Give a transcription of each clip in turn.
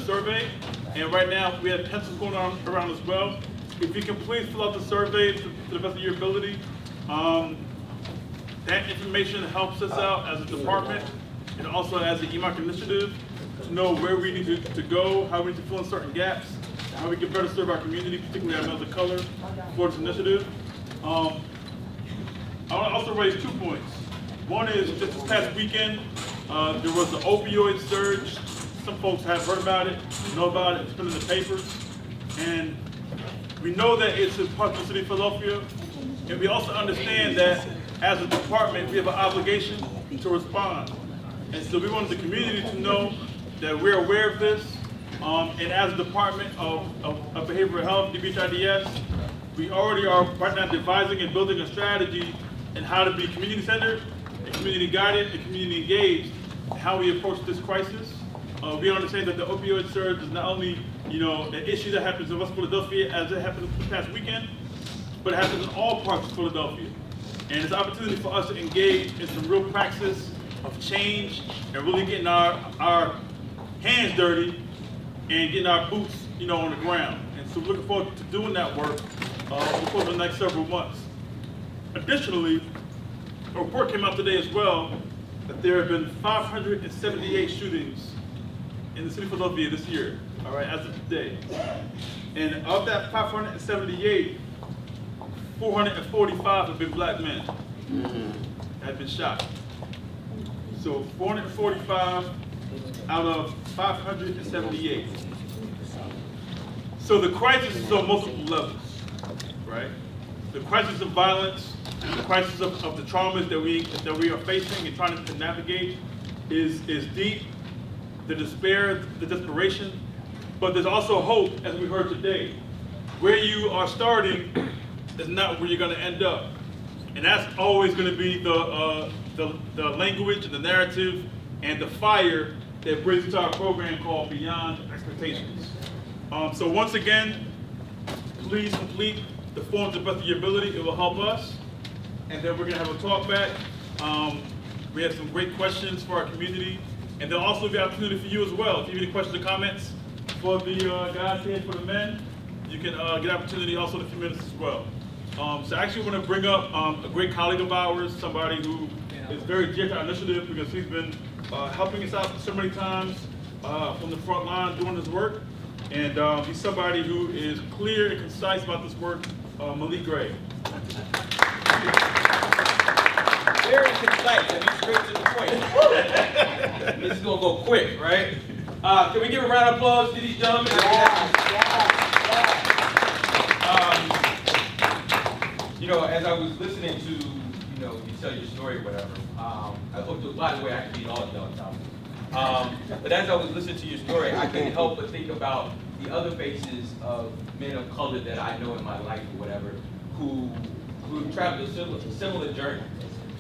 survey, and right now we have pencils going on around as well. If you can please fill out the survey to the best of your ability. That information helps us out as a department and also as an EMOC initiative to know where we need to go, how we need to fill in certain gaps, how we can better serve our community, particularly our men of color, for this initiative. I want to also raise 2 points. One is just this past weekend, there was the opioid surge. Some folks have heard about it, know about it, it's been in the papers. And we know that it's in parts of the city of Philadelphia. And we also understand that as a department, we have an obligation to respond. And so we want the community to know that we're aware of this. And as a department of behavioral health, DBHIDS, we already are right now devising and building a strategy in how to be community-centered, and community-guided, and community-engaged in how we approach this crisis. We understand that the opioid surge is not only, an issue that happens in West Philadelphia as it happened this past weekend, but it happens in all parts of Philadelphia. And it's an opportunity for us to engage in some real praxis of change and really getting our hands dirty and getting our boots, on the ground. And so we're looking forward to doing that work over the next several months. Additionally, a report came out today as well that there have been 578 shootings in the city of Philadelphia this year, all right, as of today. And of that 578, 445 have been black men that have been shot. So 445 out of 578. So the crisis is on multiple levels, right? The crisis of violence, the crisis of the traumas that we are facing and trying to navigate is deep. The despair, the desperation, but there's also hope, as we heard today. Where you are starting is not where you're going to end up, and that's always going to be the language and the narrative and the fire that brings to our program called Beyond Expectations. So once again, please complete the form to the best of your ability. It will help us, and then we're going to have a talk back. We have some great questions for our community. And there'll also be an opportunity for you as well. If you have any questions or comments for the guys here, for the men, you can get an opportunity also in a few minutes as well. So I actually want to bring up a great colleague of ours, somebody who is very dear to our initiative because he's been helping us out so many times from the front line doing this work. And he's somebody who is clear and concise about this work, Malik Gray. Very concise, and he's straight to the point. This is gonna go quick, right? Can we give a round of applause to these gentlemen? As I was listening to, you tell your story or whatever, I hope to, by the way, I can beat all of y'all, but as I was listening to your story, I couldn't help but think about the other faces of men of color that I know in my life or whatever, who traveled a similar journey.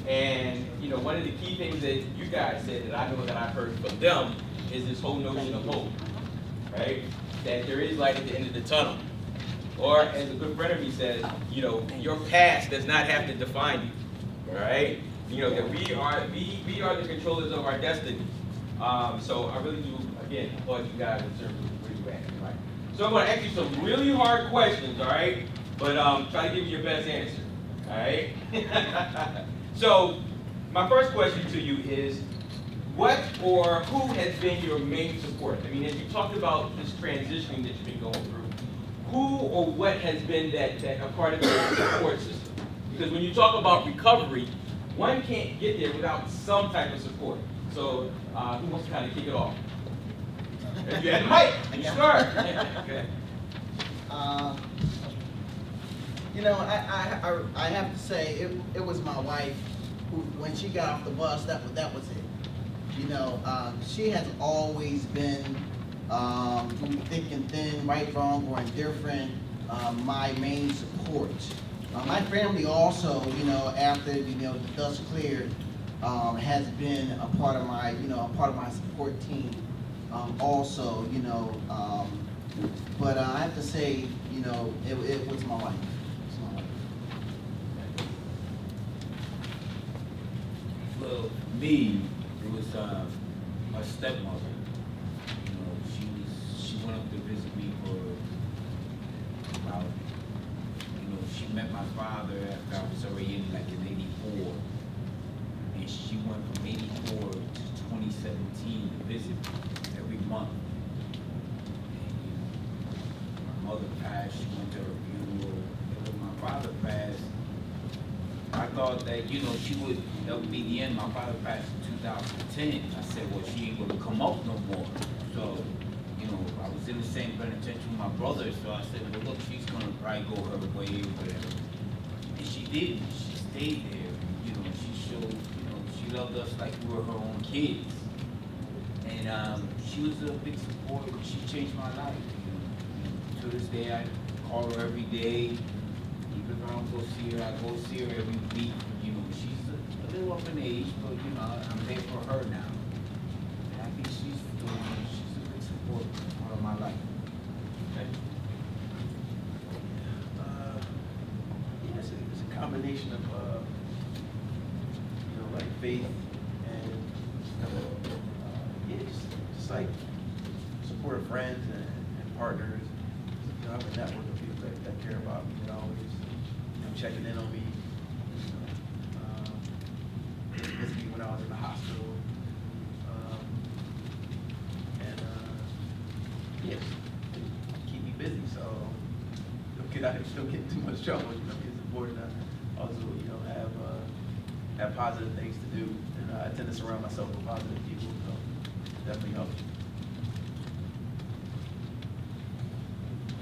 And one of the key things that you guys said that I know that I've heard from them is this whole notion of hope, right? That there is light at the end of the tunnel. Or as a good friend of me says, your past does not have to define you, right? That we are the controllers of our destiny. So I really do, again, applaud you guys in terms of where you're at, right? So I'm going to ask you some really hard questions, all right? But try to give me your best answer, all right? So my first question to you is, what or who has been your main support? I mean, as you talked about this transitioning that you've been going through, who or what has been that a part of your support system? Because when you talk about recovery, one can't get there without some type of support. So who wants to kind of kick it off? If you had the mic, you start. Okay. I have to say it was my wife who, when she got off the bus, that was it. She has always been through thick and thin, right, wrong, or indifferent, my main support. My family also, after the dust cleared, has been a part of my, support team. Also, but I have to say, it was my wife. For me, it was my stepmother. She mother after I was already in like in '84, and she went from '84 to 2017 to visit me every month. And, my mother passed, she went to her funeral. And when my father passed, I thought that, that would be the end. My father passed in 2010. I said, well, she ain't gonna come up no more. So, I was in the same penitentiary with my brother, so I said, well, look, she's gonna probably go her way or whatever. And she did. She stayed there. She showed, she loved us like we were her own kids. And she was a big support. She changed my life. To this day, I call her every day. Even if I don't go see her, I go see her every week. She's a little up in age, but I'm there for her now. And I think she's a big support part of my life. Okay. It's a combination of, like faith and, just like supportive friends and partners. I have a network of people that care about me, that always, checking in on me. Visit me when I was in the hospital. Keep me busy, so don't get in too much trouble. It's important to also, have positive things to do, and I tend to surround myself with positive people, so definitely helps.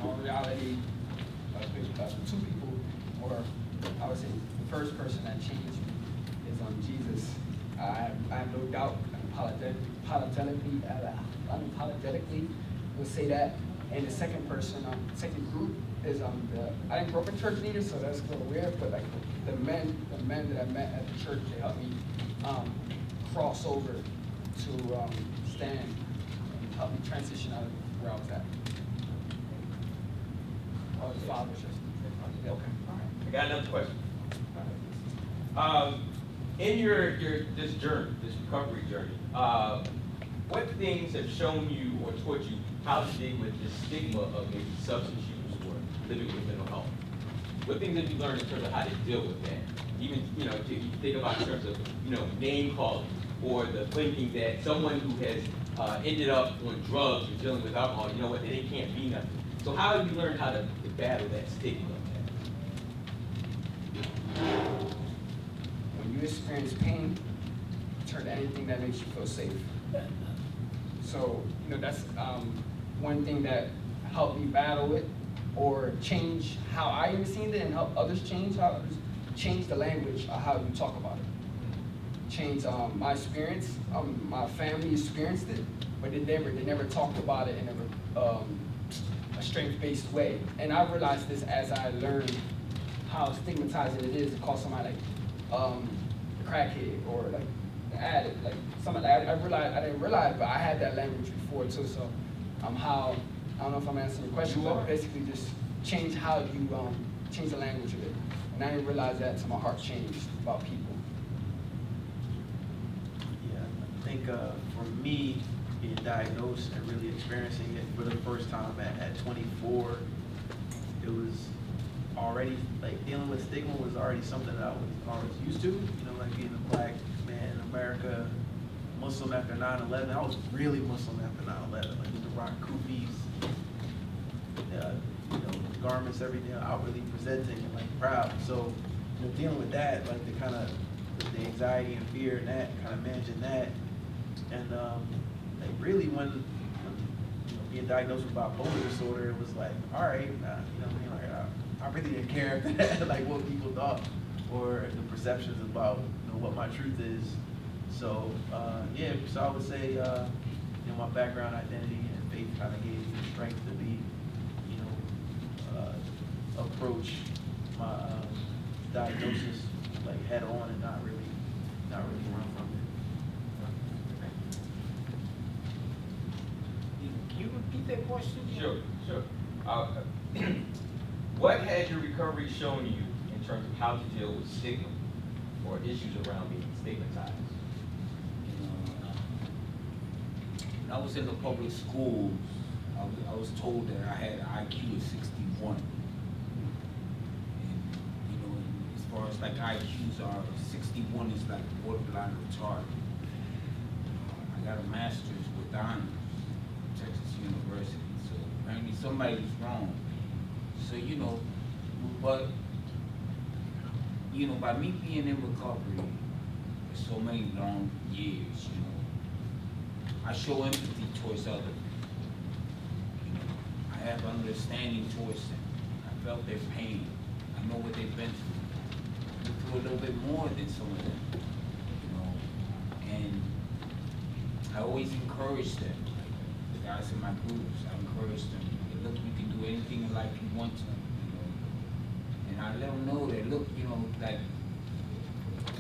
In reality, two people, or I would say the first person that changed me is Jesus. I have no doubt, unapologetically will say that. And the second person, second group is I didn't grow up in church neither, so that's a little weird. But like the men that I met at the church, they helped me cross over to stand and help me transition out of where I was at. Oh, the father just. Okay. All right. I got another question. In your this journey, this recovery journey, what things have shown you or taught you how to deal with the stigma of maybe substance use or living with mental health? What things have you learned in terms of how to deal with that? Even, if you think about in terms of, name calling or the thinking that someone who has ended up on drugs or dealing with alcohol, you know what, they can't be nothing. So how have you learned how to battle that stigma of When you experience pain, turn to anything that makes you feel safe. So, that's one thing that helped me battle it or change how I even seen it and help others change the language of how you talk about it. Change my experience, my family experienced it, but they never talked about it in a strength-based way. And I realized this as I learned how stigmatizing it is to call somebody like a crackhead or like an addict, like somebody. I didn't realize, but I had that language before too. So, how I don't know if I'm answering your question, but basically just change how you change the language of it. And I didn't realize that until my heart changed about people. Yeah, I think for me, being diagnosed and really experiencing it for the first time at 24, it was already, like, dealing with stigma was already something that I was always used to, like being a black man in America, Muslim after 9/11. I was really Muslim after 9/11, like with the rock kufis, garments, everything, outwardly presenting and like proud. So, dealing with that, like the anxiety and fear and that, kind of managing that, and like really when being diagnosed with bipolar disorder, it was like, all right, I really didn't care after that, like what people thought or the perceptions about what my truth is. So so I would say my background, identity, and faith kind of gave me the strength to be, approach my diagnosis like head on and not really run from it. Can you repeat that question? Sure. What has your recovery shown you in terms of how to deal with stigma or issues around being stigmatized? When I was in the public schools, I was told that I had an IQ of 61. And, far as like IQs are, 61 is like borderline retarded. I got a master's with honors, Texas University, so apparently somebody's wrong. So, you know, but, you know, by me being in recovery for so many long years, you know, I show empathy towards others. You know, I have understanding towards them. I felt their pain. I know what they've been through. Been through a little bit more than some of them, you know, and I always encourage them, like the guys in my groups, I encourage them, hey, look, you can do anything in life you want to, you know, and I let them know that, look, you know, like,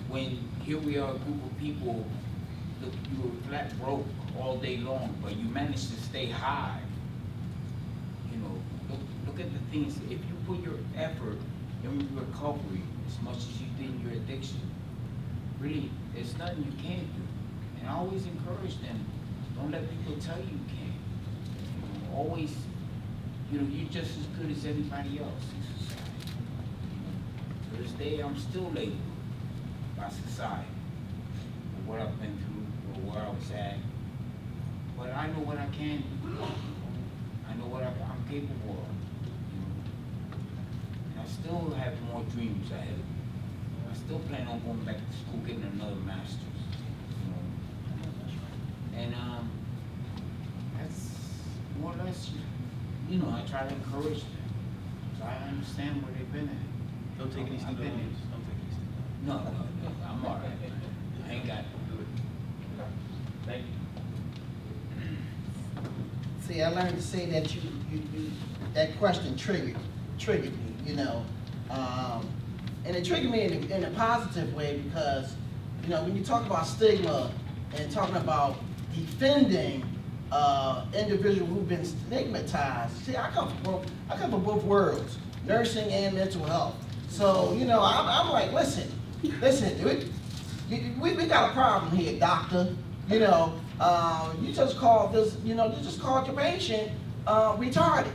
when here we are, a group of people, look, you were flat broke all day long, but you managed to stay high, you know, look at the things, if you put your effort in recovery as much as you did in your addiction, really, there's nothing you can't do. And I always encourage them, don't let people tell you can't. You know, always, you know, you're just as good as anybody else in society. You know, to this day, I'm still labeled by society for what I've been through or where I was at. But I know what I can do. I know what I'm capable of. You know. And I still have more dreams ahead of me. I still plan on going back to school, getting another master's. And that's more or less, you know, I try to encourage them. So I understand where they've been at. Don't take any I've student been loans. there. Don't take any student No, I'm all right. I ain't got it. Thank you. See, I learned to say that you that question triggered me, you know. And it triggered me in a positive way because, you know, when you talk about stigma and talking about defending individuals who've been stigmatized, see, I come from both worlds, nursing and mental health. So, you know, I'm like, listen, we got a problem here, doctor. You know, you just called this, you know, you just called your patient retarded.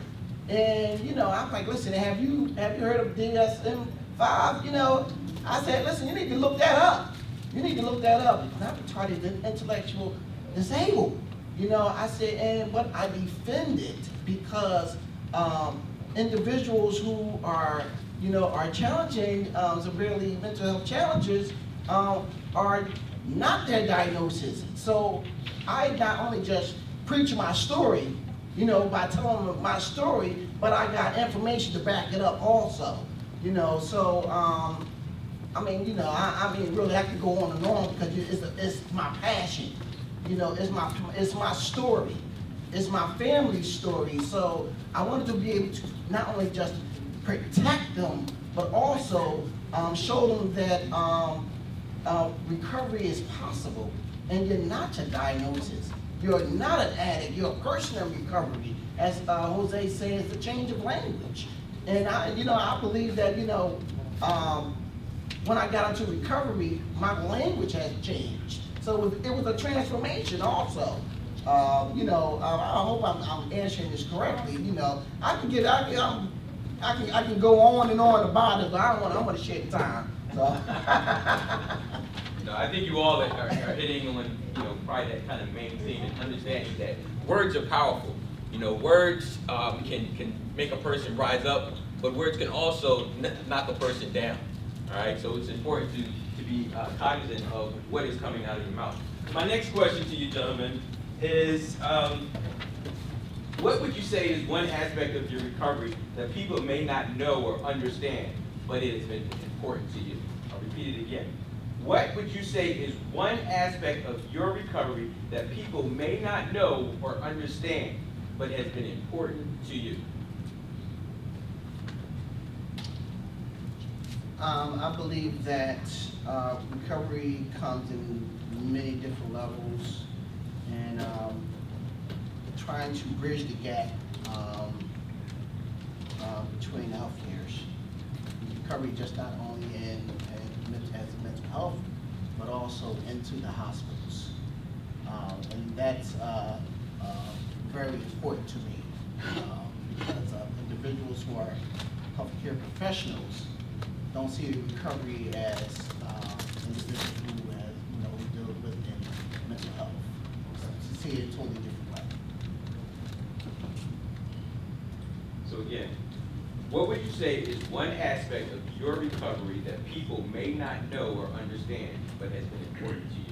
And, you know, I'm like, listen, have you heard of DSM-5? You know, I said, listen, you need to look that up. You need to look that up. Not retarded, then intellectual disabled. You know, I said, but I defend it because individuals who are, you know, are challenging severely mental health challenges are not their diagnosis. So I not only just preach my story, you know, by telling them my story, but I got information to back it up also. You know, so I mean, you know, I mean, really, I could go on and on because it's my passion. You know, it's my story. It's my family's story. So I wanted to be able to not only just protect them, but also show them that recovery is possible. And you're not your diagnosis. You're not an addict. You're a person in recovery. As Jose says, the change of language. And I believe that, you know, when I got into recovery, my language has changed. So it was a transformation also. You know, I hope I'm answering this correctly. You know, I can go on and on about it, but I want to share time. So. You know, I think you all are hitting on, you know, probably that kind of main theme and understanding that words are powerful. You know, words can make a person rise up, but words can also knock a person down. All right, so it's important to be cognizant of what is coming out of your mouth. My next question to you, gentlemen, is what would you say is one aspect of your recovery that people may not know or understand, but it has been important to you? I'll repeat it again. What would you say is one aspect of your recovery that people may not know or understand, but has been important to you? I believe that recovery comes in many different levels, and trying to bridge the gap between health cares. Recovery just not only as mental health, but also into the hospitals. And that's very important to me because individuals who are healthcare professionals don't see recovery as individuals who has, deal with in mental health. So see it a totally different way. So again, what would you say is one aspect of your recovery that people may not know or understand, but has been important to you?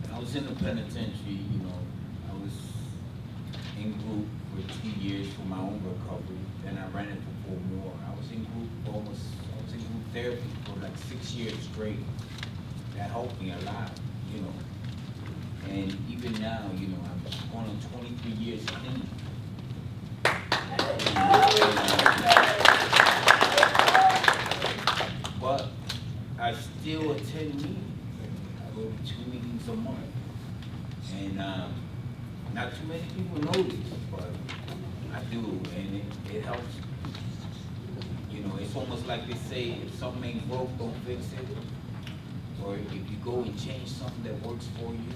When I was in the penitentiary, I was in group for 2 years for my own recovery. Then I ran it for 4 more. I was in group therapy for like 6 years straight. That helped me a lot, And even now, I'm going on 23 years clean. But I still attend meetings. I go to 2 meetings a month. And not too many people know this, but I do, and it helps. It's almost like they say, if something ain't broke, don't fix it. Or if you go and change something that works for you,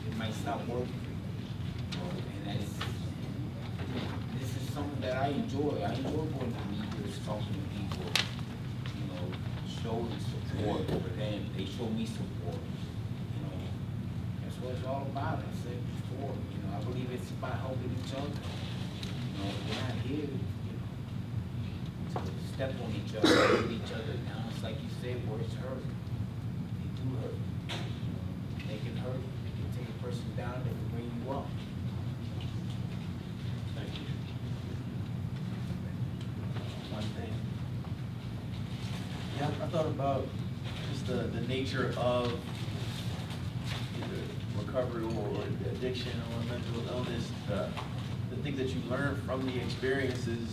it might stop working for you. And this is something that I enjoy. I enjoy going to meetings, talking to people, showing support for them. They show me support. That's what it's all about. I said before, I believe it's about helping each other. We're not here, to step on each other, put each other down. It's like you said, words hurt. They do hurt. They can hurt. They can take a person down. They can bring you up. Thank you. One thing. Yeah, I thought about just the nature of either recovery or addiction or mental illness, the things that you learn from the experiences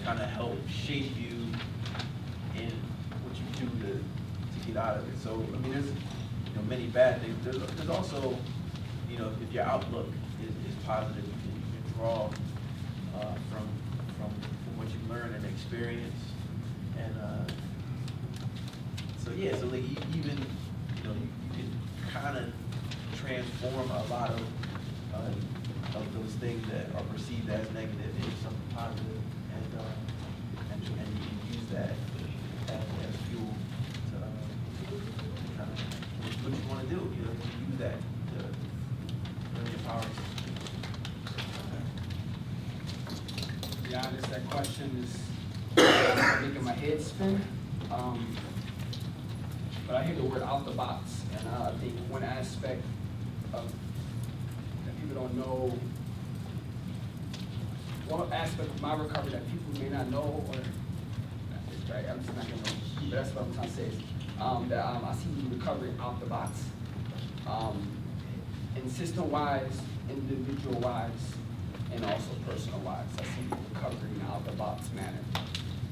kind of help shape you in what you do to get out of it. So, there's many bad things. There's also, if your outlook is positive, you can draw from what you learn and experience. And so like even you can kind of transform a lot of those things that are perceived as negative into something positive, and you can use that as fuel to kind of what you want to do. You can use that to really empower yourself. To be honest, that question is making my head spin. But I hear the word out the box, and I think one aspect of that people don't know, one aspect of my recovery that people may not know, or right, I'm just not gonna know, but that's what I'm trying to say is that I see recovery out the box, and system-wise, individual-wise, and also personal-wise. I see recovery in out the box manner.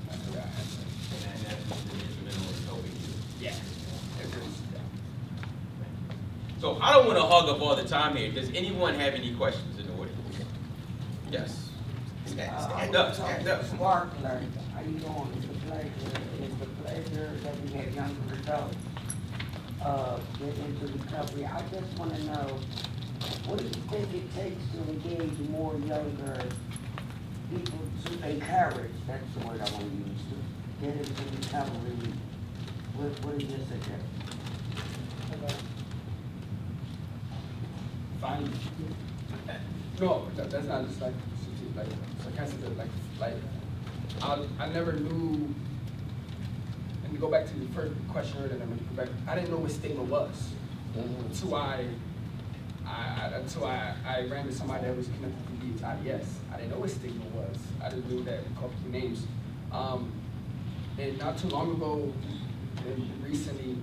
That's the way I answer it. And that's the instrumental in helping you. Yeah. It is, yeah. So I don't want to hog up all the time here. Does anyone have any questions in the audience? Yes. Stand up, stand up. Sparkler, how you doing? It's a pleasure that we have younger adults get into recovery. I just want to know, what do you think it takes to engage more younger people to encourage, that's the word I want to use, to get into recovery? What is your suggestion? Fine. No, that's not just like sarcastic. Like I never knew. And to go back to the first question earlier, I didn't know what stigma was until I ran into somebody that was connected to IDS. I didn't know what stigma was. I didn't know that we called people names. And not too long ago, and recently,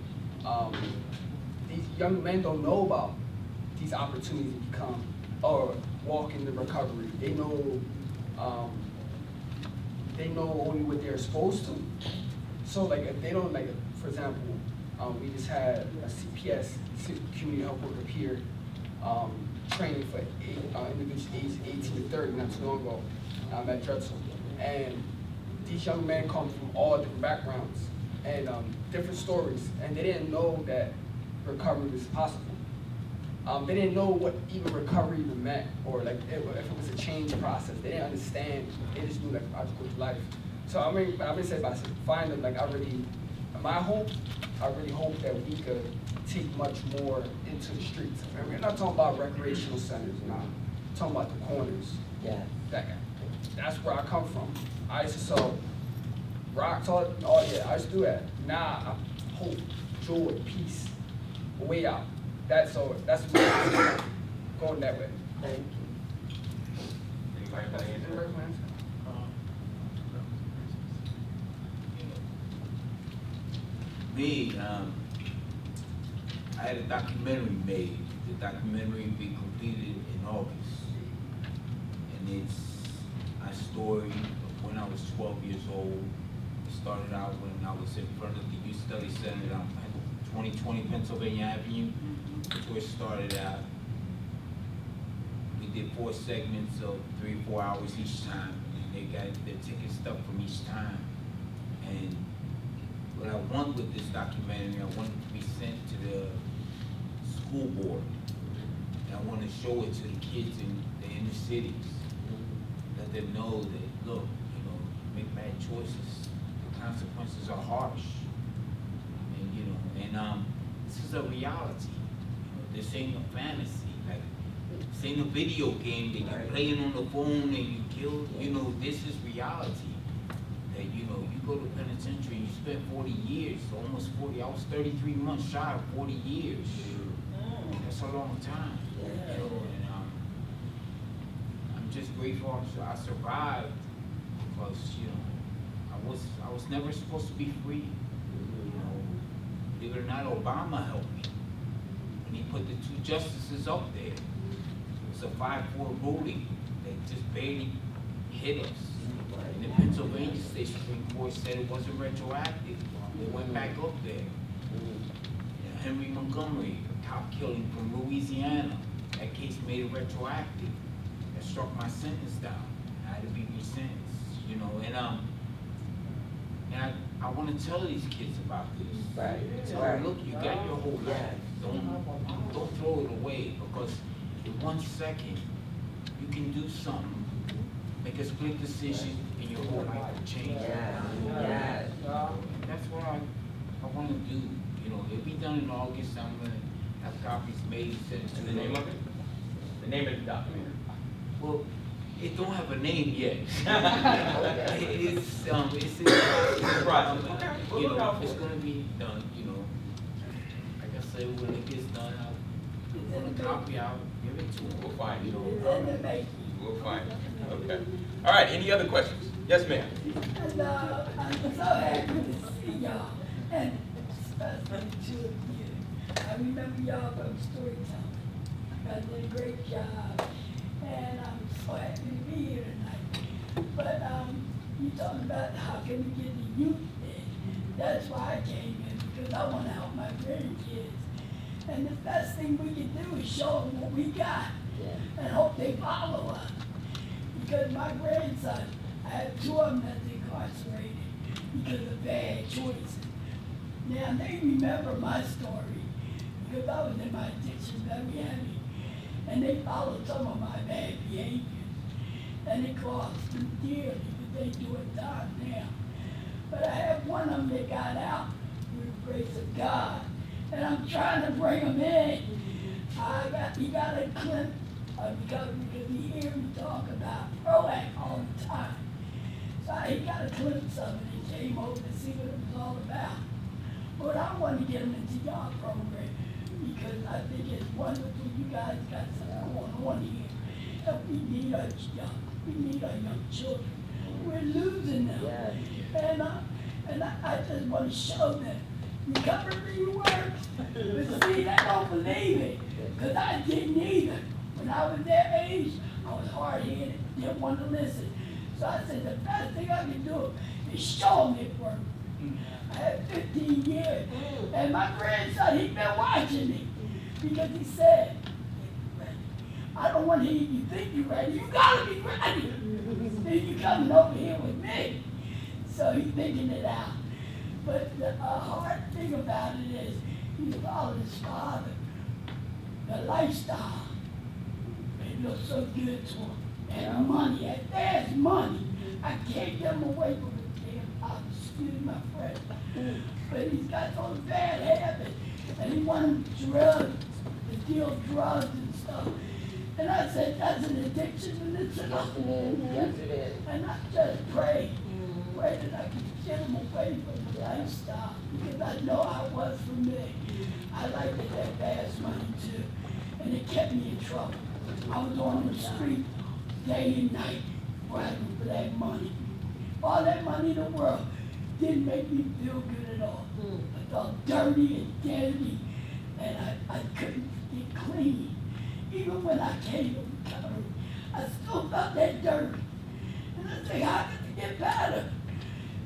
these young men don't know about these opportunities to become or walk into recovery. They know only what they're supposed to. So like if they don't, like for example, we just had a CPS, community health worker peer, training for individuals aged 18 to 30 not too long ago at Drexel. And these young men come from all different backgrounds and different stories, and they didn't know that recovery was possible. They didn't know what even recovery even meant, or like if it was a change process. They didn't understand. They just knew like I just go through life. So I mean, I've been saying by finding like I really hope that we could take much more into the streets. I mean, we're not talking about recreational centers, you know. We're talking about the corners. Yeah. That's where I come from. I used to sell rocks, oh yeah, I used to do that. Now, hope, joy, peace, a way out. That's where I'm going that way. Thank you. Anybody got an answer? Me, I had a documentary made. The documentary will be completed in August. And it's my story of when I was 12 years old. It started out when I was in front of the Youth Study Center on 2020 Pennsylvania Avenue. That's where it started out. We did 4 segments of 3 or 4 hours each time. And they got their ticket stuff from each time. And what I want with this documentary, I want it to be sent to the school board. And I want to show it to the kids in the inner cities. Let them know that, look, you know, make bad choices. The consequences are harsh. And, you know, this is a reality. You know, this ain't a fantasy. Like, this ain't a video game that you're playing on the phone and you kill. You know, this is reality. That, you know, you go to penitentiary, you spend 40 years, almost 40, I was 33 months shy of 40 years. That's a long time, you know, and I'm just grateful I survived because, you know, I was never supposed to be free. You know, believe it or not, Obama helped me. When he put the 2 justices up there, it was a 5-4 ruling that just barely hit us. And the Pennsylvania State Supreme Court said it wasn't retroactive. They went back up there. You know, Henry Montgomery, a cop killing from Louisiana, that case made it retroactive. That struck my sentence down. I had to be resentenced, you know, and I want to tell these kids about this. Right. Tell them, look, you got your whole life. Don't throw it away, because in 1 second, you can do something. Make a split decision and your whole life will change. Yeah. That's what I want to do. You know, it'll be done in August. I'm going to have copies made, sent to And the name of it? The name of the documentary? Well, it don't have a name yet. It's in the process. You know, it's going to be done, you know. Like I said, when it gets done, I'll put a copy out, give it to them. We'll find you. We'll find you. Okay. All right, any other questions? Yes, ma'am. And I'm so happy to see y'all, and especially the 2 of you. I remember y'all from storytelling. You guys did a great job, and I'm so happy to be here tonight. But you talking about how can we get the youth in? That's why I came in, because I want to help my grandkids. And the best thing we can do is show them what we got, and hope they follow us. Because my grandson, I have 2 of them that's incarcerated because of bad choices. Now, they remember my story because I was in my addiction very heavy. And they followed some of my bad behaviors. And it cost them dearly, but they do it time now. But I have one of them that got out through the grace of God. And I'm trying to bring him in. He got a clip because he hears me talk about PROACT all the time. So he got a glimpse of it and came over to see what it was all about. But I want to get him into your program because I think it's wonderful. You guys got something going on here. And we need our young children. We're losing them. And I just want to show them recovery works. But see, they don't believe it because I didn't either. When I was their age, I was hard-headed, didn't want to listen. So I said, the best thing I can do is show them it works. I had 15 years, and my grandson, he's been watching me because he said, I don't want to hear you think you're ready. You gotta be ready. Then you coming over here with me. So he's thinking it out. But the hard thing about it is, he followed his father. But the lifestyle. It looked so good to him. And money, and there's money. I can't get him away from the damn house, excuse my French. But he's got those bad habits, and he wanted drugs, to deal drugs and stuff. And I said, that's an addiction, and it's an Yes, it is. and I just pray that I can get him away from the lifestyle, because I know how it was for me. I liked it that fast money too, and it kept me in trouble. I was on the street day and night bragging for that money. All that money in the world didn't make me feel good at all. I felt dirty and dirty, and I couldn't get clean. Even when I came to recovery, I still felt that dirty. And I say, how can it get better?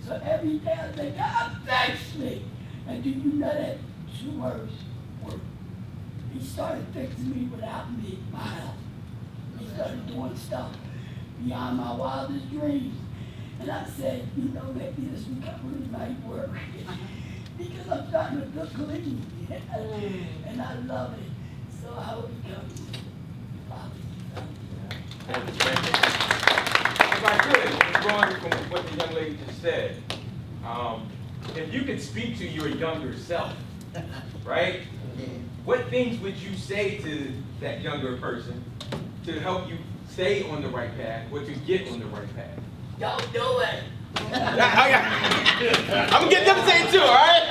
So every day I say, God, fix me. And do you know that 2 words work? He started fixing me without me, my help. He started doing stuff beyond my wildest dreams. And I said, you know, maybe this recovery might work. Because I'm starting to look clean. And I love it. So I hope it comes. Thank you, thank you. If I could, drawing from what the young lady just said, if you could speak to your younger self, right? Yeah. What things would you say to that younger person to help you stay on the right path or to get on the right path? Don't do it. I'm gonna get them to say it too, all right?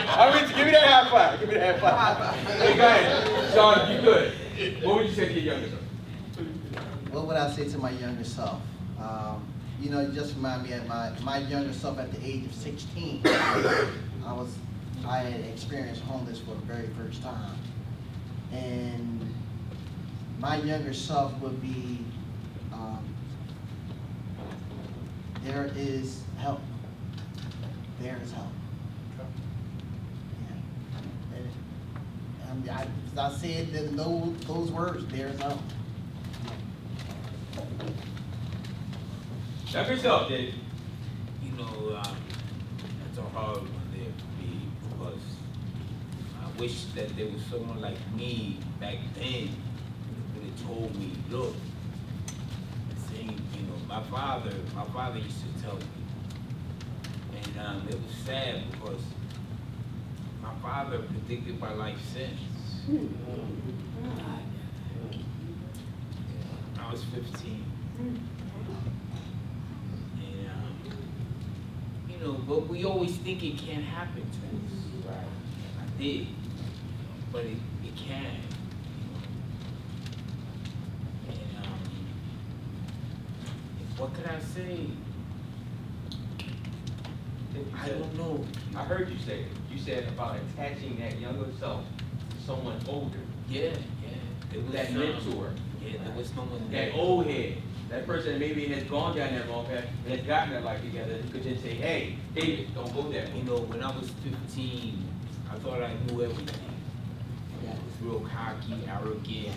I'm gonna give me that high five. Give me that high five. Hey, go ahead, Sean, you good. What would you say to your younger self? What would I say to my younger self? You know, just remind me of my younger self at the age of 16. I had experienced homeless for the very first time. And my younger self would be, there is help. There is help. Yeah. And I said those words, there is help. Help yourself, Dave. You know, that's a hard one there for me because I wish that there was someone like me back then who would have told me, look, saying, you know, my father used to tell me, and it was sad because my father predicted my life sentence. I was 15. You know, but we always think it can't happen to us. Right. I did, but it can. You know? And what could I say? I don't know. I heard you say it. You said about attaching that younger self to someone older. Yeah. There was That mentor. Yeah, there was no one That there. old head. That person that maybe has gone down that wrong path and has gotten their life together, who could just say, hey, David, don't go that way. You know, when I was 15, I thought I knew everything. I was real cocky, arrogant,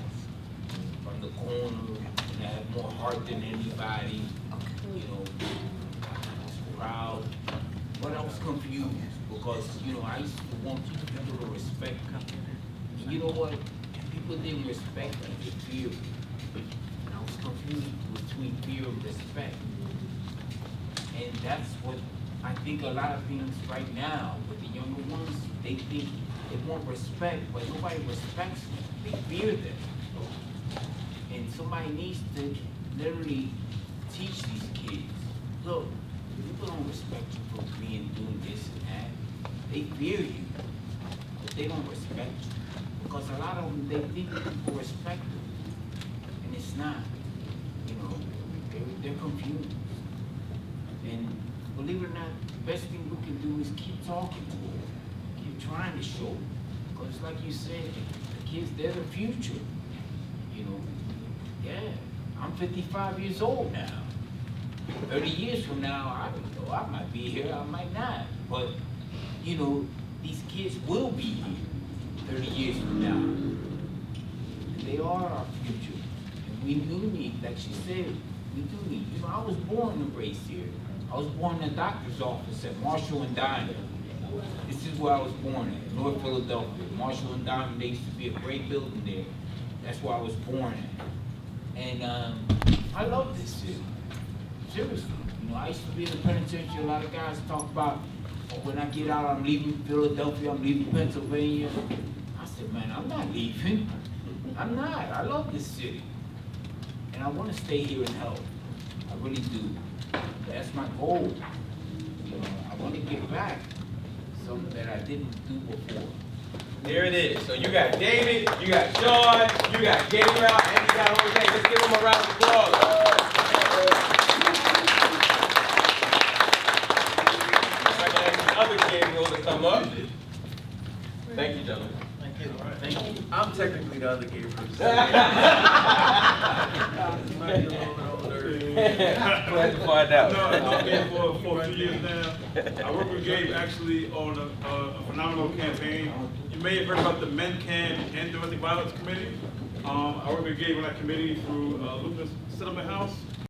from the corner, and I had more heart than anybody. You know, I was proud, but I was confused because, you know, I used to want people to respect me. And you know what? If people didn't respect me, they feared me. And I was confused between fear and respect. And that's what I think a lot of things right now with the younger ones, they think they want respect, but nobody respects them. They fear them. And somebody needs to literally teach these kids, look, people don't respect you for doing this and that. They fear you, but they don't respect you. Because a lot of them, they think people respect them. And it's not. You know, they're confused. And believe it or not, the best thing we can do is keep talking to them, keep trying to show them. Because like you said, the kids, they're the future. You know, yeah, I'm 55 years old now. 30 years from now, I don't know, I might be here, I might not. But, you know, these kids will be here 30 years from now. And they are our future. And we do need, like she said, we do need, you know, I was born and raised here. I was born in a doctor's office at Marshall and Diamond. This is where I was born at, North Philadelphia. Marshall and Diamond, there used to be a great building there. That's where I was born at. And I love this city. Seriously. You know, I used to be in the penitentiary. A lot of guys talk about, oh, when I get out, I'm leaving Philadelphia, I'm leaving Pennsylvania. I said, man, I'm not leaving. I'm not. I love this city. And I want to stay here and help. I really do. That's my goal. You know, I want to get back something that I didn't do before. There it is. So you got David, you got Sean, you got Gabriel, and you got Jose. Let's give them a round of applause. If I can ask the other Gabriel to come up. Thank you, gentlemen. Thank you. I'm technically the other Gabriel. Might be a little bit older. Glad to find out. No, I've known Gabe for a few years now. I work with Gabe actually on a phenomenal campaign. You may have heard about the MenCan and Domestic Violence Committee. I work with Gabe on that committee through Lucas Settlement House.